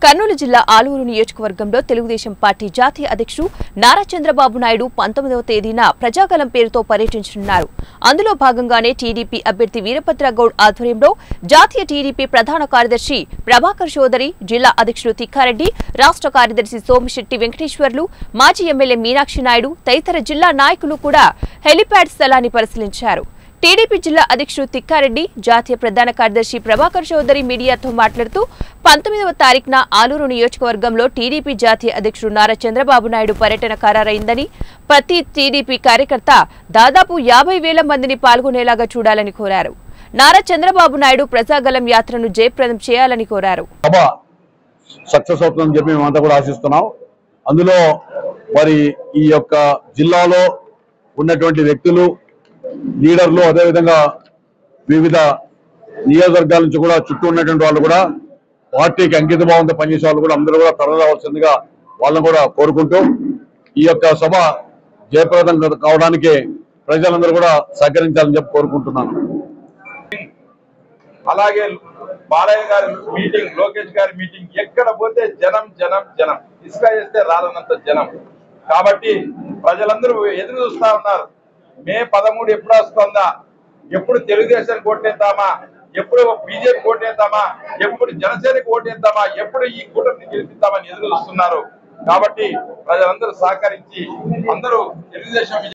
కర్నూలు జిల్లా ఆలూరు నియోజకవర్గంలో తెలుగుదేశం పార్టీ జాతీయ అధ్యక్షుడు నారా చంద్రబాబు నాయుడు 19వ తేదీన ప్రజాగలం పేరుతో పర్యటించనున్నారు. అందులో భాగంగానే టీడీపీ అభ్యర్థి వీరభద్రగౌడ్ ఆధ్వర్యంలో జాతీయ టీడీపీ ప్రధాన కార్యదర్శి ప్రభాకర్ చౌదరి, జిల్లా అధ్యక్షుడు తిక్కారెడ్డి, రాష్ట్ర కార్యదర్శి సోమిశెట్టి వెంకటేశ్వర్లు, మాజీ ఎమ్మెల్యే మీనాక్షి నాయుడు తదితర జిల్లా నాయకులు కూడా హెలిప్యాడ్ స్థలాన్ని పరిశీలించారు. టీడీపీ జిల్లా అధ్యక్షుడు తిక్కారెడ్డి, జాతీయ ప్రధాన కార్యదర్శి ప్రభాకర్ చౌదరి మీడియాతో మాట్లాడుతూ 19వ తారీఖున ఆలూరు నియోజకవర్గంలో టీడీపీ జాతీయ అధ్యక్షుడు నారా చంద్రబాబు నాయుడు పర్యటన ఖరారైందని, ప్రతి టీడీపీ కార్యకర్త దాదాపు 50,000 మందిని పాల్గొనేలాగా చూడాలని కోరారు. నారా చంద్రబాబు నాయుడు ప్రజాగలం యాత్రను జయప్రదం చేయాలని కోరారు. సక్సెస్ అవుతుందని చెప్పి మేమంతా కూడా ఆశిస్తున్నాం. అందులో మరి ఈ యొక్క జిల్లాలో ఉన్నటువంటి వ్యక్తులు, లీడర్లు, అదేవిధంగా వివిధ నియోజకవర్గాల నుంచి కూడా చుట్టూ ఉన్నటువంటి వాళ్ళు కూడా పార్టీకి అంకిత భావంతో పనిచేసే వాళ్ళు కూడా అందరూ కూడా తరలిరావాల్సిందిగా వాళ్ళని కూడా కోరుకుంటూ ఈ యొక్క సభ జయప్రదం కావడానికి ప్రజలందరూ కూడా సహకరించాలని చెప్పి కోరుకుంటున్నాను. అలాగే బాలయ్య గారి మీటింగ్, లోకేష్ గారి మీటింగ్, ఎక్కడ పోతే జనం జనం జనం, ఇసుక చేస్తే రాలనంత జనం. కాబట్టి ప్రజలందరూ ఎదురు చూస్తా ఉన్నారు. మే 13 ఎప్పుడు వస్తుందా, ఎప్పుడు తెలుగుదేశానికి ఓటేద్దామా, ఎప్పుడు బీజేపీ ఓటేద్దామా, ఎప్పుడు జనసేనకి ఓటేద్దామా, ఎప్పుడు ఈ కూటమిని గెలిపిద్దామని ఎదురు చూస్తున్నారు. కాబట్టి ప్రజలందరూ సహకరించి అందరూ తెలుగుదేశం